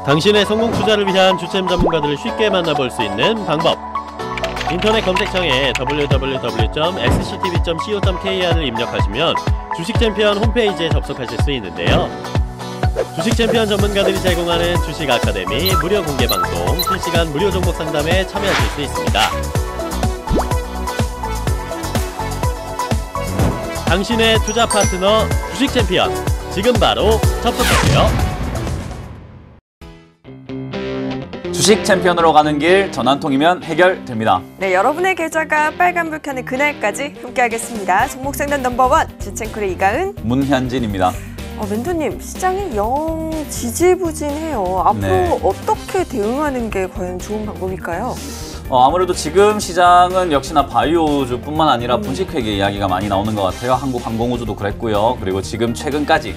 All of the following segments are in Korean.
당신의 성공 투자를 위한 주템 전문가들을 쉽게 만나볼 수 있는 방법. 인터넷 검색창에 www.sctv.co.kr을 입력하시면 주식챔피언 홈페이지에 접속하실 수 있는데요. 주식챔피언 전문가들이 제공하는 주식 아카데미 무료 공개 방송, 실시간 무료 종목 상담에 참여하실 수 있습니다. 당신의 투자 파트너 주식챔피언, 지금 바로 접속하세요. 주식 챔피언으로 가는 길 전 한 통이면 해결됩니다. 네, 여러분의 계좌가 빨간불 켜는 그날까지 함께하겠습니다. 종목 상담 넘버원 주챔쿨의 이가은, 문현진입니다. 멘토님, 시장이 영 지지부진해요. 앞으로 네. 어떻게 대응하는 게 과연 좋은 방법일까요? 아무래도 지금 시장은 역시나 바이오우주뿐만 아니라 분식회계 이야기가 많이 나오는 것 같아요. 한국항공우주도 그랬고요. 그리고 지금 최근까지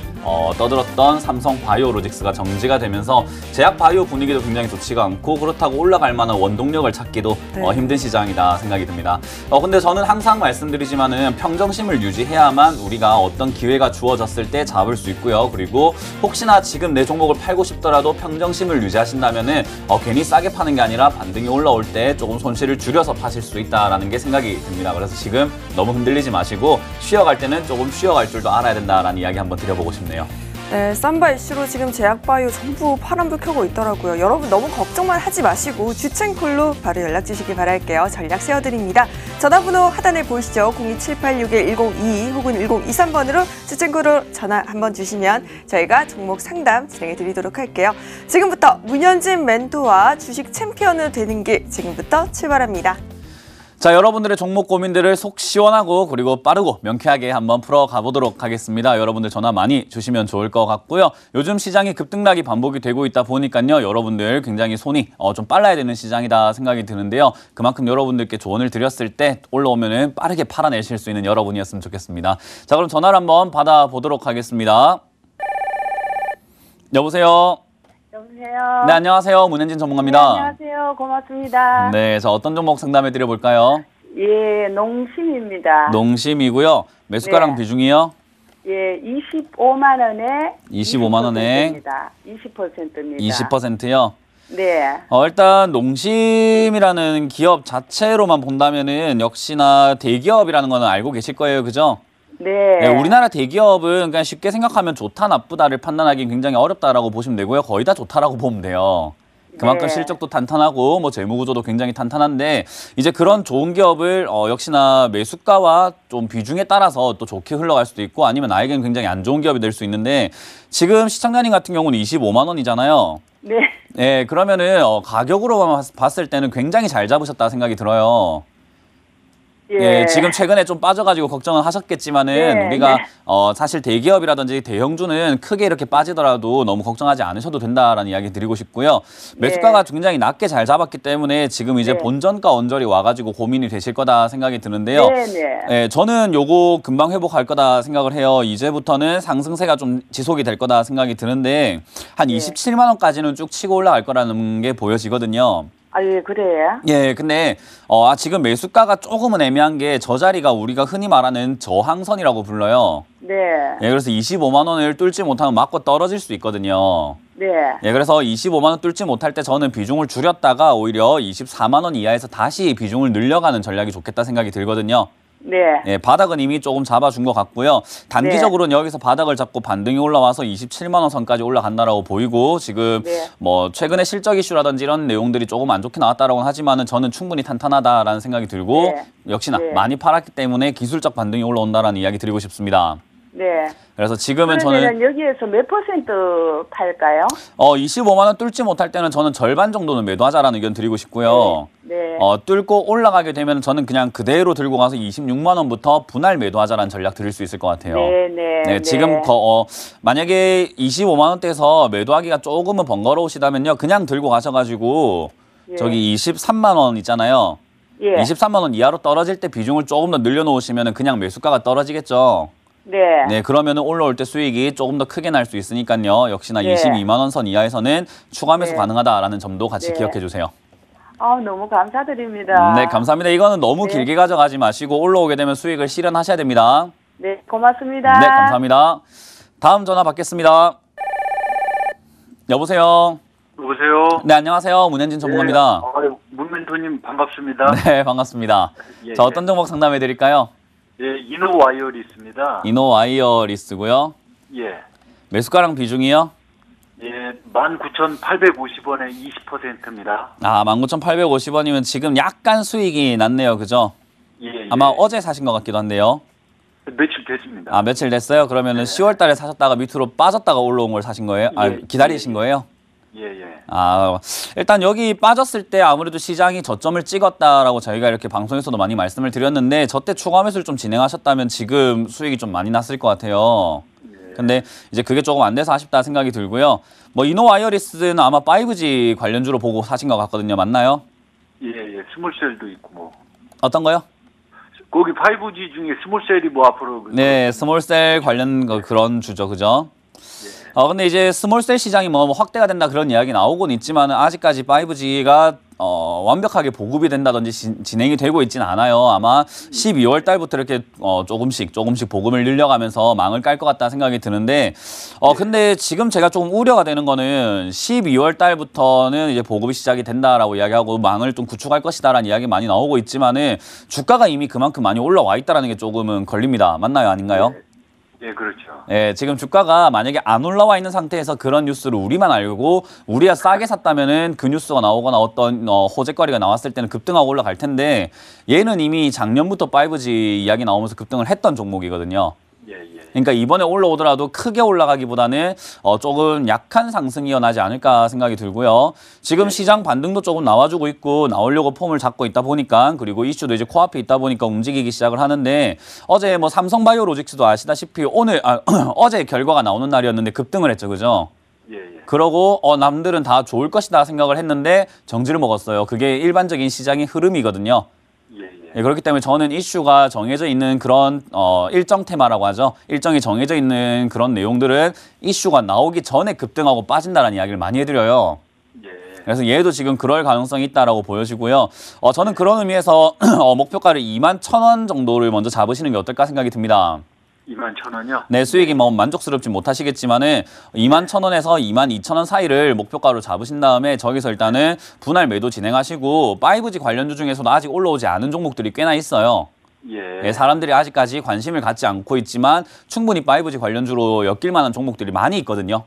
떠들었던 삼성바이오로직스가 정지가 되면서 제약 바이오 분위기도 굉장히 좋지가 않고, 그렇다고 올라갈 만한 원동력을 찾기도 힘든 시장이다 생각이 듭니다. 근데 저는 항상 말씀드리지만은 평정심을 유지해야만 우리가 어떤 기회가 주어졌을 때 잡을 수 있고요. 그리고 혹시나 지금 내 종목을 팔고 싶더라도 평정심을 유지하신다면은 괜히 싸게 파는 게 아니라 반등이 올라올 때 조금 손실을 줄여서 파실 수 있다라는 게 생각이 듭니다. 그래서 지금 너무 흔들리지 마시고 쉬어갈 때는 조금 쉬어갈 줄도 알아야 된다라는 이야기 한번 드려보고 싶네요. 네, 쌈바 이슈로 지금 제약바이오 전부 파란불 켜고 있더라고요. 여러분 너무 걱정만 하지 마시고 주챔콜로 바로 연락 주시길 바랄게요. 전략 세워드립니다. 전화번호 하단에 보이시죠? 02786-1022 혹은 1023번으로 주챔콜로 전화 한번 주시면 저희가 종목 상담 진행해 드리도록 할게요. 지금부터 문현진 멘토와 주식 챔피언으로 되는 길 지금부터 출발합니다. 자, 여러분들의 종목 고민들을 속 시원하고 그리고 빠르고 명쾌하게 한번 풀어가 보도록 하겠습니다. 여러분들 전화 많이 주시면 좋을 것 같고요. 요즘 시장이 급등락이 반복이 되고 있다 보니까요. 여러분들 굉장히 손이 좀 빨라야 되는 시장이다 생각이 드는데요. 그만큼 여러분들께 조언을 드렸을 때 올라오면은 빠르게 팔아내실 수 있는 여러분이었으면 좋겠습니다. 자, 그럼 전화를 한번 받아보도록 하겠습니다. 여보세요? 여보세요. 네, 안녕하세요. 문현진 전문가입니다. 네, 안녕하세요. 고맙습니다. 네, 자, 어떤 종목 상담해 드려볼까요? 예, 농심입니다. 농심이고요. 매수가랑 네. 비중이요? 예, 25만 원에 25만 원에 20%입니다. 20%요? 네. 일단 농심이라는 기업 자체로만 본다면은 역시나 대기업이라는 거는 알고 계실 거예요. 그죠? 네. 네, 우리나라 대기업은 그냥 쉽게 생각하면 좋다, 나쁘다를 판단하기 굉장히 어렵다라고 보시면 되고요. 거의 다 좋다라고 보면 돼요. 그만큼 네. 실적도 탄탄하고 뭐 재무 구조도 굉장히 탄탄한데, 이제 그런 좋은 기업을 역시나 매수가와 좀 비중에 따라서 또 좋게 흘러갈 수도 있고, 아니면 나에게는 굉장히 안 좋은 기업이 될 수 있는데, 지금 시청자님 같은 경우는 25만 원이잖아요. 네. 네, 그러면은 가격으로만 봤을 때는 굉장히 잘 잡으셨다 생각이 들어요. 예, 지금 최근에 좀 빠져가지고 걱정은 하셨겠지만은 네, 우리가 네. 사실 대기업이라든지 대형주는 크게 이렇게 빠지더라도 너무 걱정하지 않으셔도 된다라는 이야기 드리고 싶고요. 매수가가 굉장히 낮게 잘 잡았기 때문에 지금 이제 네. 본전가 언저리 와가지고 고민이 되실 거다 생각이 드는데요. 네, 네. 예, 저는 요거 금방 회복할 거다 생각을 해요. 이제부터는 상승세가 좀 지속이 될 거다 생각이 드는데 한 네. 27만 원까지는 쭉 치고 올라갈 거라는 게 보여지거든요. 아, 예, 그래요? 예, 근데 지금 매수가가 조금은 애매한 게 저 자리가 우리가 흔히 말하는 저항선이라고 불러요. 네. 예, 그래서 25만 원을 뚫지 못하면 맞고 떨어질 수 있거든요. 네. 예, 그래서 25만 원 뚫지 못할 때 저는 비중을 줄였다가 오히려 24만 원 이하에서 다시 비중을 늘려가는 전략이 좋겠다 생각이 들거든요. 네. 예, 바닥은 이미 조금 잡아준 것 같고요. 단기적으로는 여기서 바닥을 잡고 반등이 올라와서 27만 원 선까지 올라간다라고 보이고, 지금 네. 뭐 최근에 실적 이슈라든지 이런 내용들이 조금 안 좋게 나왔다라고는 하지만은 저는 충분히 탄탄하다라는 생각이 들고, 네. 역시나 네. 많이 팔았기 때문에 기술적 반등이 올라온다라는 이야기 드리고 싶습니다. 네. 그래서 지금은 그러면 저는 여기에서 몇 퍼센트 팔까요? 25만 원 뚫지 못할 때는 저는 절반 정도는 매도하자라는 의견 드리고 싶고요. 네. 뚫고 올라가게 되면 저는 그냥 그대로 들고 가서 26만 원부터 분할 매도하자라는 전략 드릴 수 있을 것 같아요. 네, 네. 네, 지금 만약에 25만 원대에서 매도하기가 조금은 번거로우시다면요, 그냥 들고 가셔가지고 예. 저기 23만 원 있잖아요. 예. 23만 원 이하로 떨어질 때 비중을 조금 더 늘려놓으시면 그냥 매수가가 떨어지겠죠. 네. 네, 그러면은 올라올 때 수익이 조금 더 크게 날 수 있으니까요. 역시나 네. 22만 원 선 이하에서는 추가 매수 네. 가능하다라는 점도 같이 네. 기억해 주세요. 너무 감사드립니다. 네, 감사합니다. 이거는 너무 네. 길게 가져가지 마시고 올라오게 되면 수익을 실현하셔야 됩니다. 네, 고맙습니다. 네, 감사합니다. 다음 전화 받겠습니다. 여보세요. 왜 여보세요? 네, 안녕하세요. 문현진 전문가입니다. 문멘토님 반갑습니다. 네, 반갑습니다. 예, 자, 어떤 종목 상담해 드릴까요? 예, 이노와이어리스입니다. 이노와이어리스고요. 예. 매수가랑 비중이요? 예, 19,850원에 20%입니다. 아, 19,850원이면 지금 약간 수익이 났네요. 그죠? 예, 아마 예. 어제 사신 것 같기도 한데요. 며칠 됐습니다. 아, 며칠 됐어요? 그러면은 10월 달에 사셨다가 밑으로 빠졌다가 올라온 걸 사신 거예요? 아, 예, 기다리신 거예요? 예, 예. 아, 일단 여기 빠졌을 때 아무래도 시장이 저점을 찍었다라고 저희가 이렇게 방송에서도 많이 말씀을 드렸는데 저때 추가 매수를 좀 진행하셨다면 지금 수익이 좀 많이 났을 것 같아요. 근데 이제 그게 조금 안 돼서 아쉽다 생각이 들고요. 뭐 이노와이어리스는 아마 5G 관련주로 보고 사신 것 같거든요. 맞나요? 예, 예. 스몰셀도 있고 뭐. 어떤 거요? 거기 5G 중에 스몰셀이 뭐 앞으로 네, 스몰셀 관련 그런 주죠. 그죠? 근데 이제 스몰셀 시장이 뭐 확대가 된다 그런 이야기 나오곤 있지만 아직까지 5G가 완벽하게 보급이 된다든지 진행이 되고 있지는 않아요. 아마 12월 달부터 이렇게 조금씩 보급을 늘려가면서 망을 깔 것 같다 생각이 드는데 근데 지금 제가 조금 우려가 되는 거는 12월 달부터는 이제 보급이 시작이 된다라고 이야기하고 망을 좀 구축할 것이다라는 이야기 많이 나오고 있지만은 주가가 이미 그만큼 많이 올라와 있다라는 게 조금은 걸립니다. 맞나요? 아닌가요? 예, 그렇죠. 예, 지금 주가가 만약에 안 올라와 있는 상태에서 그런 뉴스를 우리만 알고 우리가 싸게 샀다면은 그 뉴스가 나오거나 어떤 호재거리가 나왔을 때는 급등하고 올라갈 텐데 얘는 이미 작년부터 5G 이야기 나오면서 급등을 했던 종목이거든요. 예, 예. 그러니까 이번에 올라오더라도 크게 올라가기보다는 조금 약한 상승이 일어나지 않을까 생각이 들고요. 지금 시장 반등도 조금 나와주고 있고 나오려고 폼을 잡고 있다 보니까 그리고 이슈도 이제 코앞에 있다 보니까 움직이기 시작을 하는데 어제 뭐 삼성바이오로직스도 아시다시피 어제 결과가 나오는 날이었는데 급등을 했죠. 그죠? 예, 예. 그러고 남들은 다 좋을 것이다 생각을 했는데 정지를 먹었어요. 그게 일반적인 시장의 흐름이거든요. 예, 예. 예, 그렇기 때문에 저는 이슈가 정해져 있는 그런 일정 테마라고 하죠. 일정이 정해져 있는 그런 내용들은 이슈가 나오기 전에 급등하고 빠진다는 이야기를 많이 해드려요. 예. 그래서 얘도 지금 그럴 가능성이 있다라고 보여지고요. 저는 그런 의미에서 목표가를 21,000원 정도를 먼저 잡으시는 게 어떨까 생각이 듭니다. 21,000원이요? 네, 수익이 뭐 만족스럽지 못하시겠지만은 21,000원에서 22,000원 사이를 목표가로 잡으신 다음에 저기서 일단은 분할 매도 진행하시고 5G 관련주 중에서도 아직 올라오지 않은 종목들이 꽤나 있어요. 예. 네, 사람들이 아직까지 관심을 갖지 않고 있지만 충분히 5G 관련주로 엮일 만한 종목들이 많이 있거든요.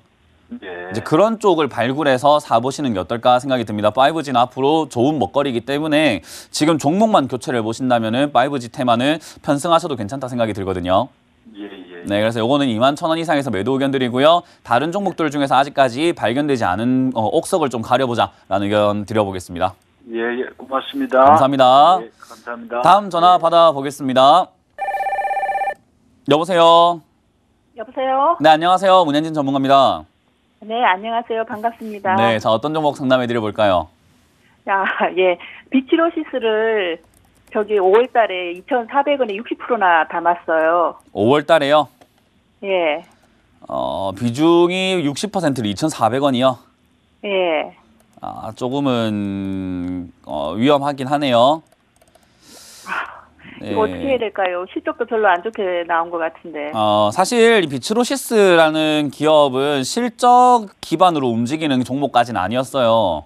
예. 이제 그런 쪽을 발굴해서 사보시는 게 어떨까 생각이 듭니다. 5G는 앞으로 좋은 먹거리이기 때문에 지금 종목만 교체를 해보신다면은 5G 테마는 편승하셔도 괜찮다 생각이 들거든요. 예, 예. 네, 그래서 요거는 21,000원 이상에서 매도 의견 드리고요. 다른 종목들 중에서 아직까지 발견되지 않은 옥석을 좀 가려보자라는 의견 드려보겠습니다. 예, 예. 고맙습니다. 감사합니다. 예, 감사합니다. 다음 전화 받아보겠습니다. 여보세요. 여보세요? 네, 안녕하세요. 문현진 전문가입니다. 네, 안녕하세요. 반갑습니다. 네, 자 어떤 종목 상담해 드려볼까요? 자, 예. 비치로시스를 저기 5월 달에 2,400원에 60%나 담았어요. 5월 달에요. 예. 비중이 60%를 2,400원이요. 예. 아, 조금은 위험하긴 하네요. 이거 어떻게 해야 될까요? 실적도 별로 안 좋게 나온 것 같은데. 사실 이 비츠로시스라는 기업은 실적 기반으로 움직이는 종목까지는 아니었어요.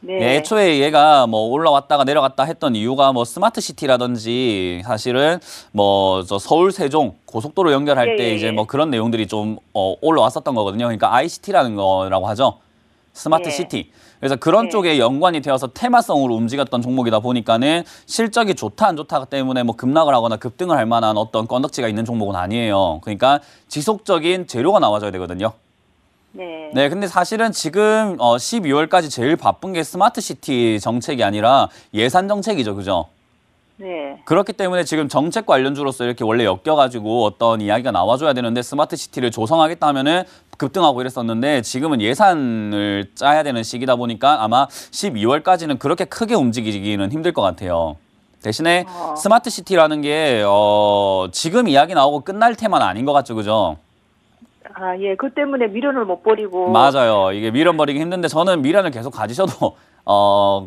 네. 애초에 얘가 뭐 올라왔다가 내려갔다 했던 이유가 뭐 스마트 시티라든지 사실은 뭐 저 서울 세종 고속도로 연결할 예, 때 예, 이제 예. 뭐 그런 내용들이 좀 올라왔었던 거거든요. 그러니까 ICT라는 거라고 하죠. 스마트 예. 시티. 그래서 그런 예. 쪽에 연관이 되어서 테마성으로 움직였던 종목이다 보니까는 실적이 좋다 안 좋다 때문에 뭐 급락을 하거나 급등을 할 만한 어떤 건덕지가 있는 종목은 아니에요. 그러니까 지속적인 재료가 나와줘야 되거든요. 네. 네, 근데 사실은 지금 12월까지 제일 바쁜 게 스마트 시티 정책이 아니라 예산 정책이죠, 그죠? 네. 그렇기 때문에 지금 정책 관련주로서 이렇게 원래 엮여가지고 어떤 이야기가 나와줘야 되는데 스마트 시티를 조성하겠다 하면은 급등하고 이랬었는데 지금은 예산을 짜야 되는 시기다 보니까 아마 12월까지는 그렇게 크게 움직이기는 힘들 것 같아요. 대신에 스마트 시티라는 게 지금 이야기 나오고 끝날 테마는 아닌 것 같죠, 그죠? 아, 예. 그 때문에 미련을 못 버리고. 맞아요. 이게 미련 버리기 힘든데 저는 미련을 계속 가지셔도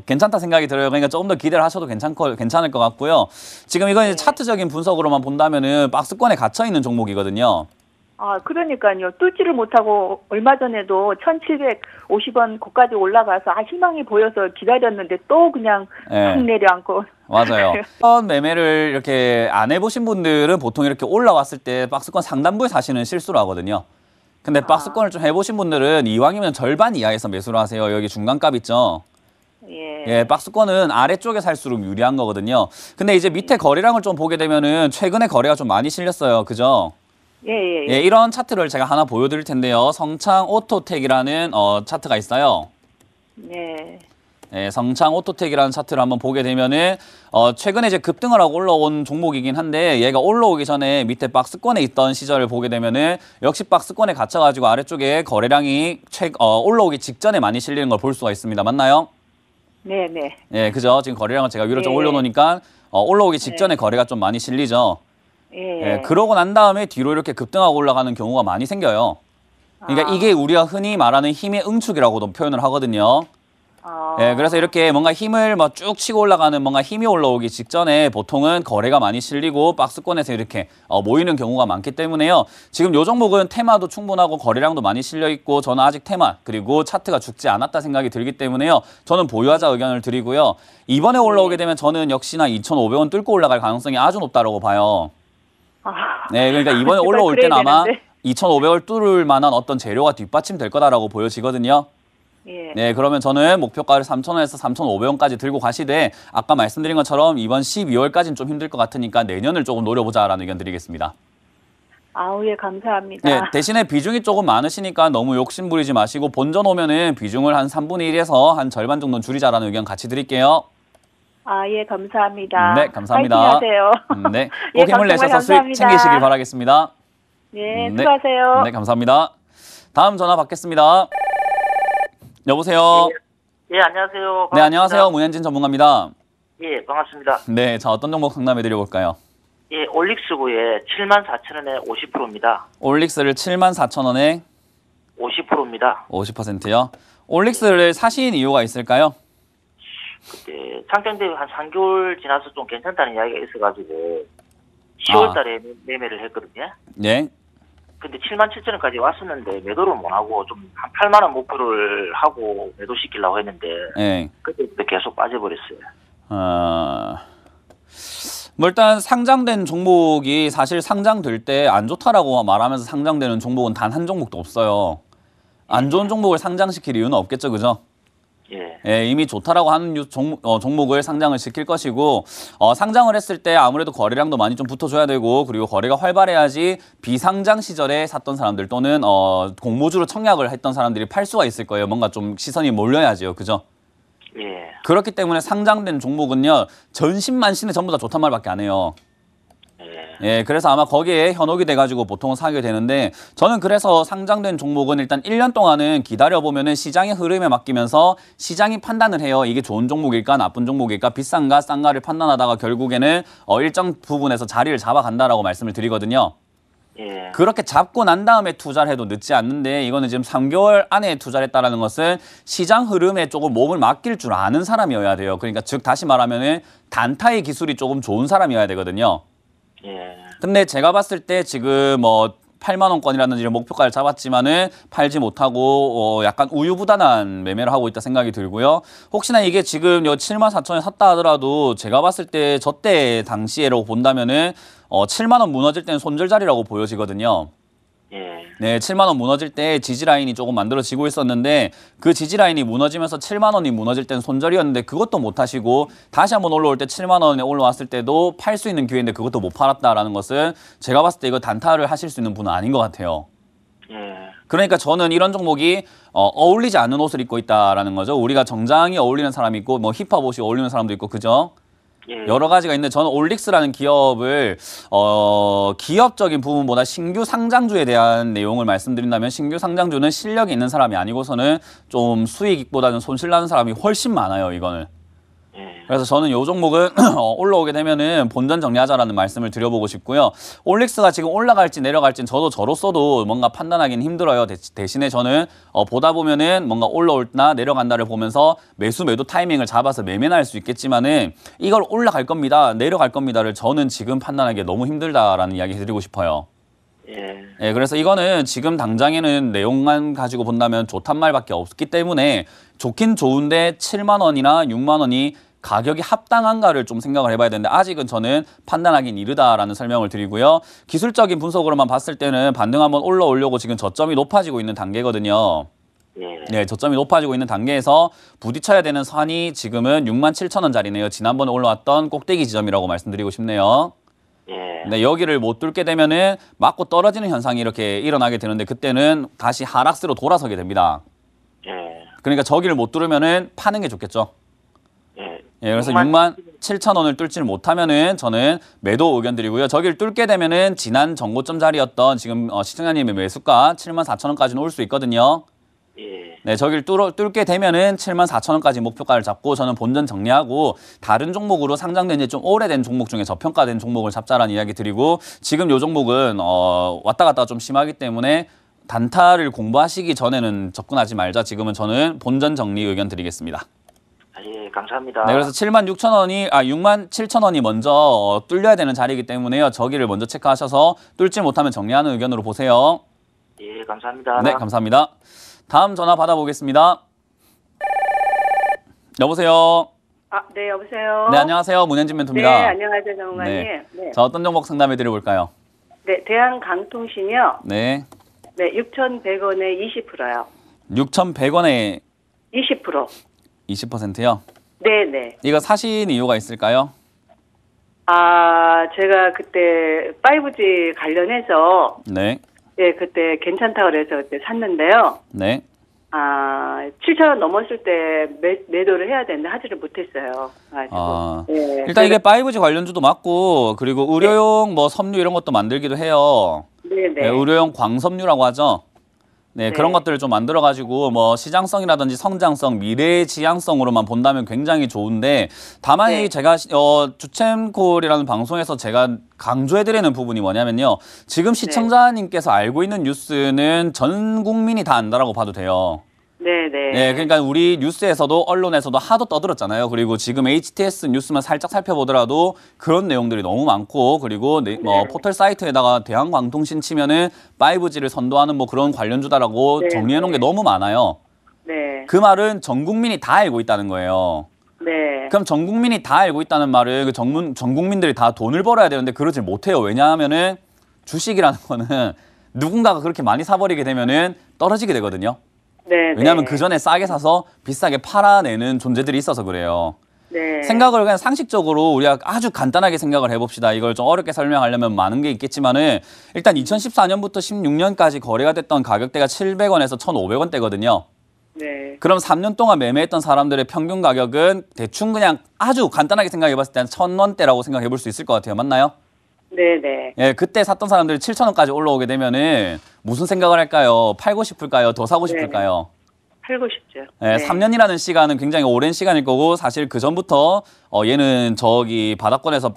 괜찮다 생각이 들어요. 그러니까 조금 더 기대를 하셔도 괜찮을 것 같고요. 지금 이건 이제 차트적인 분석으로만 본다면은 박스권에 갇혀 있는 종목이거든요. 아, 그러니까요. 뚫지를 못하고 얼마 전에도 1,750원 고까지 올라가서 희망이 보여서 기다렸는데 또 그냥 예. 탁 내려앉고. 맞아요. 이런 매매를 이렇게 안 해보신 분들은 보통 이렇게 올라왔을 때 박스권 상단부에 사시는 실수를 하거든요. 근데 박스권을 좀 해보신 분들은 이왕이면 절반 이하에서 매수를 하세요. 여기 중간값 있죠? 예. 예, 박스권은 아래쪽에 살수록 유리한 거거든요. 근데 이제 밑에 거래량을 좀 보게 되면은 최근에 거래가 좀 많이 실렸어요. 그죠? 예. 예, 이런 차트를 제가 하나 보여드릴 텐데요. 성창 오토텍이라는 차트가 있어요. 네. 예, 성창 오토텍이라는 차트를 한번 보게 되면은 최근에 이제 급등을 하고 올라온 종목이긴 한데 얘가 올라오기 전에 밑에 박스권에 있던 시절을 보게 되면은 역시 박스권에 갇혀가지고 아래쪽에 거래량이 올라오기 직전에 많이 실리는 걸 볼 수가 있습니다. 맞나요? 네. 예, 그죠? 지금 거래량을 제가 위로 좀 네. 올려놓으니까 올라오기 직전에 거래가 좀 많이 실리죠. 예. 예, 그러고 난 다음에 뒤로 이렇게 급등하고 올라가는 경우가 많이 생겨요. 그러니까 이게 우리가 흔히 말하는 힘의 응축이라고도 표현을 하거든요. 예, 그래서 이렇게 뭔가 힘을 막 쭉 치고 올라가는 뭔가 힘이 올라오기 직전에 보통은 거래가 많이 실리고 박스권에서 이렇게 모이는 경우가 많기 때문에요. 지금 요 종목은 테마도 충분하고 거래량도 많이 실려 있고 저는 아직 테마 그리고 차트가 죽지 않았다 생각이 들기 때문에요. 저는 보유하자 의견을 드리고요. 이번에 올라오게 되면 저는 역시나 2,500원 뚫고 올라갈 가능성이 아주 높다고 봐요. 네, 그러니까 이번에 올라올 때는 아마 2,500원 뚫을 만한 어떤 재료가 뒷받침될 거다라고 보여지거든요. 예. 네, 그러면 저는 목표가를 3,000원에서 3,500원까지 들고 가시되 아까 말씀드린 것처럼 이번 12월까지는 좀 힘들 것 같으니까 내년을 조금 노려보자라는 의견 드리겠습니다. 아우, 예, 감사합니다. 네, 대신에 비중이 조금 많으시니까 너무 욕심 부리지 마시고 본전 오면은 비중을 한 3분의 1에서 한 절반 정도는 줄이자라는 의견 같이 드릴게요. 아, 예, 감사합니다. 네, 감사합니다. 파이팅 하세요. 네, 예, 꼭 힘을 내셔서 수익 감사합니다. 챙기시길 바라겠습니다. 예, 네. 수고하세요. 네, 감사합니다. 다음 전화 받겠습니다. 여보세요. 예, 안녕하세요. 반갑습니다. 네, 안녕하세요. 문현진 전문가입니다. 예, 반갑습니다. 네, 자 어떤 종목 상담해 드려볼까요? 예, 올릭스고에 74,000원에 50%입니다. 올릭스를 74,000원에 50%입니다. 50%요. 올릭스를 사신 이유가 있을까요? 그때 상장되고 한 3개월 지나서 좀 괜찮다는 이야기가 있어가지고 10월 달에 매매를 했거든요. 네. 근데 77,000원까지 왔었는데 매도를 못 하고 좀 한 8만 원 목표를 하고 매도시키려고 했는데 네. 그때부터 계속 빠져버렸어요. 뭐 일단 상장된 종목이 사실 상장될 때 안 좋다라고 말하면서 상장되는 종목은 단 한 종목도 없어요. 안 좋은 종목을 상장시킬 이유는 없겠죠, 그죠? 예. 예, 이미 좋다라고 하는 종목을 상장을 시킬 것이고 상장을 했을 때 아무래도 거래량도 많이 좀 붙어줘야 되고 그리고 거래가 활발해야지 비상장 시절에 샀던 사람들 또는 공모주로 청약을 했던 사람들이 팔 수가 있을 거예요. 뭔가 좀 시선이 몰려야지요. 그죠? 예. 그렇기 때문에 상장된 종목은요. 전신만신에 전부 다 좋단 말밖에 안 해요. 예, 그래서 아마 거기에 현혹이 돼가지고 보통은 사게 되는데 저는 그래서 상장된 종목은 일단 1년 동안은 기다려보면은 시장의 흐름에 맡기면서 시장이 판단을 해요. 이게 좋은 종목일까 나쁜 종목일까 비싼가 싼가를 판단하다가 결국에는 일정 부분에서 자리를 잡아간다라고 말씀을 드리거든요. 예. 그렇게 잡고 난 다음에 투자를 해도 늦지 않는데 이거는 지금 3개월 안에 투자를 했다는 것은 시장 흐름에 조금 몸을 맡길 줄 아는 사람이어야 돼요. 그러니까 즉 다시 말하면은 단타의 기술이 조금 좋은 사람이어야 되거든요. 예. 근데 제가 봤을 때 지금 8만 원권이라든지 목표가를 잡았지만은 팔지 못하고 약간 우유부단한 매매를 하고 있다 생각이 들고요. 혹시나 이게 지금 74,000원에 샀다 하더라도 제가 봤을 때 저때 당시에로 본다면은 7만 원 무너질 때는 손절자리라고 보여지거든요. 예. 네, 7만 원 무너질 때 지지라인이 조금 만들어지고 있었는데 그 지지라인이 무너지면서 7만 원이 무너질 때는 손절이었는데 그것도 못 하시고 다시 한번 올라올 때 7만 원에 올라왔을 때도 팔 수 있는 기회인데 그것도 못 팔았다라는 것은 제가 봤을 때 이거 단타를 하실 수 있는 분은 아닌 것 같아요. 예. 그러니까 저는 이런 종목이 어울리지 않는 옷을 입고 있다라는 거죠. 우리가 정장이 어울리는 사람이 있고 힙합 옷이 어울리는 사람도 있고 그죠? 예. 여러 가지가 있는데 저는 올릭스라는 기업을 기업적인 부분보다 신규 상장주에 대한 내용을 말씀드린다면 신규 상장주는 실력이 있는 사람이 아니고서는 좀 수익보다는 손실 나는 사람이 훨씬 많아요. 이거는. 예. 그래서 저는 이 종목은 올라오게 되면은 본전 정리하자라는 말씀을 드려보고 싶고요. 올릭스가 지금 올라갈지 내려갈지는 저도 저로서도 뭔가 판단하기는 힘들어요. 대신에 저는 보다 보면은 뭔가 올라올나 내려간다를 보면서 매수 매도 타이밍을 잡아서 매매는 할 수 있겠지만은 이걸 올라갈 겁니다, 내려갈 겁니다를 저는 지금 판단하기 너무 힘들다라는 이야기 드리고 싶어요. 예. 예, 그래서 이거는 지금 당장에는 내용만 가지고 본다면 좋단 말밖에 없기 때문에 좋긴 좋은데 7만 원이나 6만 원이 가격이 합당한가를 좀 생각을 해봐야 되는데 아직은 저는 판단하기는 이르다라는 설명을 드리고요. 기술적인 분석으로만 봤을 때는 반등 한번 올라오려고 지금 저점이 높아지고 있는 단계거든요. 예. 네, 저점이 높아지고 있는 단계에서 부딪혀야 되는 선이 지금은 67,000원짜리네요. 지난번에 올라왔던 꼭대기 지점이라고 말씀드리고 싶네요. 예. 네, 여기를 못 뚫게 되면은 맞고 떨어지는 현상이 이렇게 일어나게 되는데 그때는 다시 하락세로 돌아서게 됩니다. 예. 그러니까 저기를 못 뚫으면은 파는 게 좋겠죠. 예. 예, 그래서 67,000원을 뚫지를 못하면은 저는 매도 의견 드리고요. 저기를 뚫게 되면은 지난 정고점 자리였던 지금 시청자님의 매수가 74,000원까지는 올 수 있거든요. 예. 네, 저기를 뚫게 되면은 74,000원까지 목표가를 잡고 저는 본전 정리하고 다른 종목으로 상장된 지 좀 오래된 종목 중에 저평가된 종목을 잡자라는 이야기 드리고 지금 요 종목은 왔다 갔다 좀 심하기 때문에 단타를 공부하시기 전에는 접근하지 말자. 지금은 저는 본전 정리 의견 드리겠습니다. 예, 감사합니다. 네, 그래서 67,000원이 먼저 뚫려야 되는 자리이기 때문에요. 저기를 먼저 체크하셔서 뚫지 못하면 정리하는 의견으로 보세요. 예, 감사합니다. 네, 감사합니다. 다음 전화 받아보겠습니다. 여보세요. 네, 여보세요. 네, 안녕하세요. 문현진 멘토입니다. 네, 안녕하세요, 전문가님. 네. 네. 자, 어떤 종목 상담해 드려볼까요? 네, 대한강통신이요. 네. 네, 6,100원에 20%요. 6,100원에 20%. 20%요? 네, 네. 이거 사신 이유가 있을까요? 제가 그때 5G 관련해서 네. 예, 그때 괜찮다고 그래서 그때 샀는데요. 네. 7,000원 넘었을 때 매도를 해야 되는데 하지를 못했어요. 예, 일단 이게 5G 관련주도 맞고 그리고 의료용 뭐 섬유 이런 것도 만들기도 해요. 네, 네. 네, 의료용 광섬유라고 하죠. 네, 네. 그런 것들을 좀 만들어가지고 뭐 시장성이라든지 성장성, 미래 지향성으로만 본다면 굉장히 좋은데 다만 네. 제가 주챔콜이라는 방송에서 제가 강조해드리는 부분이 뭐냐면요. 지금 시청자님께서 알고 있는 뉴스는 전 국민이 다 안다라고 봐도 돼요. 네, 네. 네, 그러니까 우리 뉴스에서도 언론에서도 하도 떠들었잖아요. 그리고 지금 HTS 뉴스만 살짝 살펴보더라도 그런 내용들이 너무 많고 그리고 포털 사이트에다가 대한광통신 치면은 5G를 선도하는 뭐 그런 관련주다라고 네, 정리해놓은 게 너무 많아요. 네. 그 말은 전 국민이 다 알고 있다는 거예요. 네. 그럼 전 국민이 다 알고 있다는 말은 전 국민들이 다 돈을 벌어야 되는데 그러질 못해요. 왜냐하면은 주식이라는 거는 누군가가 그렇게 많이 사버리게 되면은 떨어지게 되거든요. 네. 왜냐하면 네. 그 전에 싸게 사서 비싸게 팔아내는 존재들이 있어서 그래요. 네. 생각을 그냥 상식적으로 우리가 아주 간단하게 생각을 해봅시다. 이걸 좀 어렵게 설명하려면 많은 게 있겠지만은 일단 2014년부터 16년까지 거래가 됐던 가격대가 700원에서 1,500원대거든요. 네. 그럼 3년 동안 매매했던 사람들의 평균 가격은 대충 그냥 아주 간단하게 생각해봤을 때 한 1,000원대라고 생각해볼 수 있을 것 같아요. 맞나요? 네네. 예, 그때 샀던 사람들이 7,000원까지 올라오게 되면은 무슨 생각을 할까요? 팔고 싶을까요? 더 사고 싶을까요? 팔고 싶죠. 예, 3년이라는 시간은 굉장히 오랜 시간일 거고 사실 그 전부터 얘는 저기 바닥권에서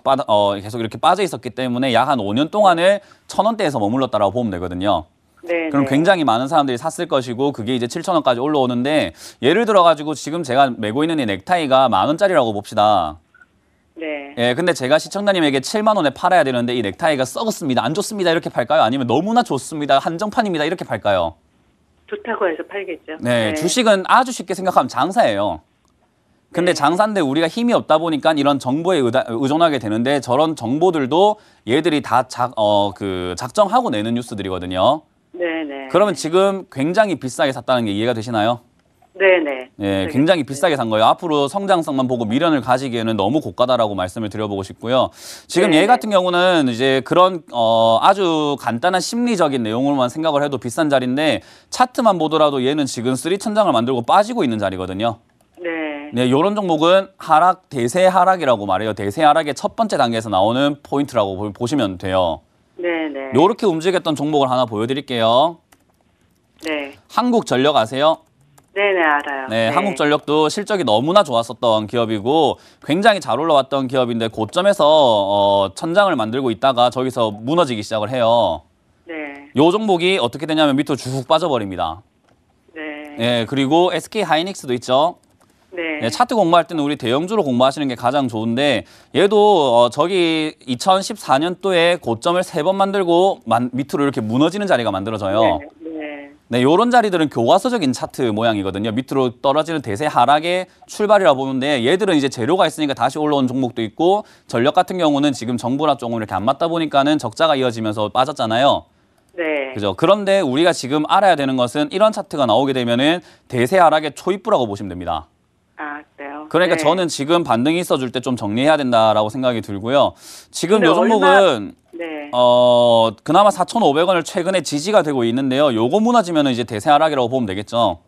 계속 이렇게 빠져 있었기 때문에 약 한 5년 동안을 1,000원대에서 머물렀다라고 보면 되거든요. 네. 그럼 굉장히 많은 사람들이 샀을 것이고 그게 이제 7,000원까지 올라오는데 예를 들어 가지고 지금 제가 메고 있는 이 넥타이가 10,000원짜리라고 봅시다. 네. 예, 근데 제가 시청자님에게 7만 원에 팔아야 되는데 이 넥타이가 썩었습니다. 안 좋습니다. 이렇게 팔까요? 아니면 너무나 좋습니다. 한정판입니다. 이렇게 팔까요? 좋다고 해서 팔겠죠. 네, 주식은 아주 쉽게 생각하면 장사예요. 근데 장사인데 우리가 힘이 없다 보니까 이런 정보에 의존하게 되는데 저런 정보들도 얘들이 다 작정하고 내는 뉴스들이거든요. 네네. 그러면 지금 굉장히 비싸게 샀다는 게 이해가 되시나요? 네네. 예, 굉장히 비싸게 산 거예요. 앞으로 성장성만 보고 미련을 가지기에는 너무 고가다라고 말씀을 드려보고 싶고요. 지금 얘 같은 경우는 이제 그런 아주 간단한 심리적인 내용으로만 생각을 해도 비싼 자리인데 차트만 보더라도 얘는 지금 3천장을 만들고 빠지고 있는 자리거든요. 네. 네, 이런 종목은 대세 하락이라고 말해요. 대세 하락의 첫 번째 단계에서 나오는 포인트라고 보시면 돼요. 네네. 이렇게 움직였던 종목을 하나 보여드릴게요. 네. 한국전력 아세요? 네네, 알아요. 네, 한국전력도 실적이 너무나 좋았었던 기업이고 굉장히 잘 올라왔던 기업인데 고점에서 천장을 만들고 있다가 저기서 무너지기 시작을 해요. 네. 요 종목이 어떻게 되냐면 밑으로 쭉 빠져버립니다. 네. 네, 그리고 SK 하이닉스도 있죠. 네. 네, 차트 공부할 때는 우리 대형주로 공부하시는 게 가장 좋은데 얘도 저기 2014년도에 고점을 3번 만들고 밑으로 이렇게 무너지는 자리가 만들어져요. 네. 네, 요런 자리들은 교과서적인 차트 모양이거든요. 밑으로 떨어지는 대세 하락의 출발이라 보는데 얘들은 이제 재료가 있으니까 다시 올라온 종목도 있고 전력 같은 경우는 지금 정부랑 조금 이렇게 안 맞다 보니까는 적자가 이어지면서 빠졌잖아요. 네. 그죠? 그런데 우리가 지금 알아야 되는 것은 이런 차트가 나오게 되면은 대세 하락의 초입부라고 보시면 됩니다. 아, 그래요? 그러니까 네. 저는 지금 반등이 있어줄 때 좀 정리해야 된다라고 생각이 들고요. 지금 근데 요 종목은 네. 그나마 4,500원을 최근에 지지가 되고 있는데요. 요거 무너지면은 이제 대세 하락이라고 보면 되겠죠.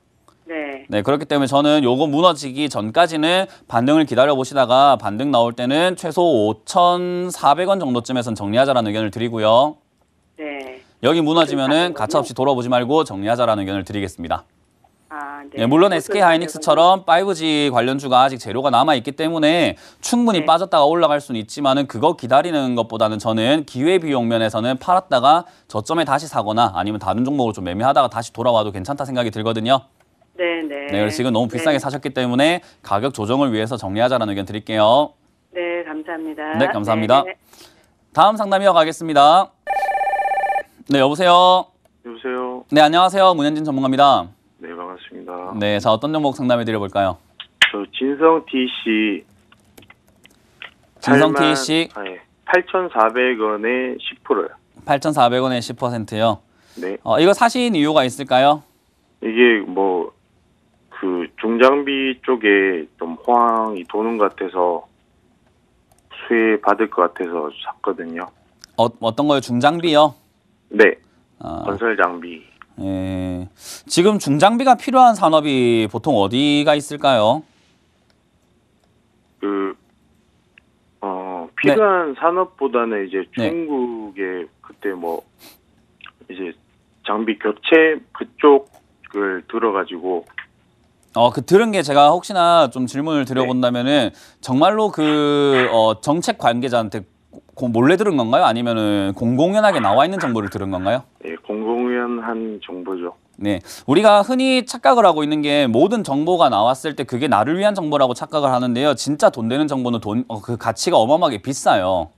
네. 네, 그렇기 때문에 저는 요거 무너지기 전까지는 반등을 기다려 보시다가 반등 나올 때는 최소 5,400원 정도쯤에선 정리하자라는 의견을 드리고요. 네. 여기 무너지면은 가차없이 돌아보지 말고 정리하자라는 의견을 드리겠습니다. 아, 네. 네, 물론 SK하이닉스처럼 5G 관련주가 아직 재료가 남아있기 때문에 충분히 네. 빠졌다가 올라갈 수는 있지만은 그거 기다리는 것보다는 저는 기회비용 면에서는 팔았다가 저점에 다시 사거나 아니면 다른 종목으로 좀 매매하다가 다시 돌아와도 괜찮다 생각이 들거든요. 네, 네. 네, 그래서 지금 너무 비싸게 사셨기 때문에 가격 조정을 위해서 정리하자라는 의견 드릴게요. 네, 감사합니다. 네, 감사합니다. 네. 다음 상담 이어가겠습니다. 네, 여보세요. 여보세요. 네, 안녕하세요. 문현진 전문가입니다. 네, 반갑습니다. 네, 자 어떤 종목 상담해 드려볼까요? 저 진성 TC 진성 TC 8,400원에 10%요. 8,400원에 10%요. 네. 이거 사신 이유가 있을까요? 이게 뭐 그 중장비 쪽에 좀 호황이 도는 것 같아서 수혜 받을 것 같아서 샀거든요. 어떤 거요? 중장비요? 네. 아, 건설 장비. 예. 지금 중장비가 필요한 산업이 보통 어디가 있을까요? 필요한 산업보다는 이제 네. 중국에 그때 뭐 이제 장비 교체 그쪽을 들어가지고 그 들은 게 제가 혹시나 좀 질문을 드려본다면은 정말로 정책 관계자한테 몰래 들은 건가요? 아니면은 공공연하게 나와 있는 정보를 들은 건가요? 예, 공공연한 정보죠. 네, 우리가 흔히 착각을 하고 있는 게 모든 정보가 나왔을 때 그게 나를 위한 정보라고 착각을 하는데요. 진짜 돈 되는 정보는 그 가치가 어마어마하게 비싸요.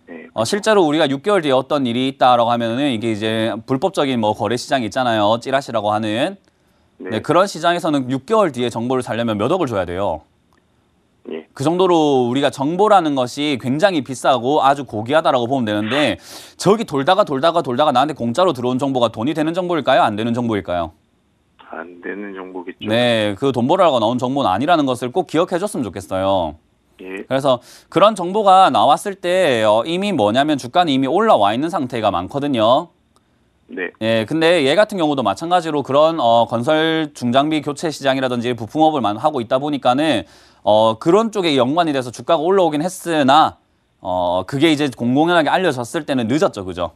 네, 실제로 우리가 6개월 뒤에 어떤 일이 있다라고 하면은 이게 이제 불법적인 뭐 거래 시장이 있잖아요. 찌라시라고 하는. 네, 그런 시장에서는 6개월 뒤에 정보를 살려면 몇 억을 줘야 돼요. 예. 그 정도로 우리가 정보라는 것이 굉장히 비싸고 아주 고귀하다라고 보면 되는데 저기 돌다가 나한테 공짜로 들어온 정보가 돈이 되는 정보일까요? 안 되는 정보일까요? 안 되는 정보겠죠. 네, 그 돈 벌으라고 나온 정보는 아니라는 것을 꼭 기억해 줬으면 좋겠어요. 예. 그래서 그런 정보가 나왔을 때 이미 뭐냐면 주가는 이미 올라와 있는 상태가 많거든요. 네. 예, 근데 얘 같은 경우도 마찬가지로 그런 건설 중장비 교체 시장이라든지 부품업을 하고 있다 보니까는 그런 쪽에 연관이 돼서 주가가 올라오긴 했으나 그게 이제 공공연하게 알려졌을 때는 늦었죠, 그죠?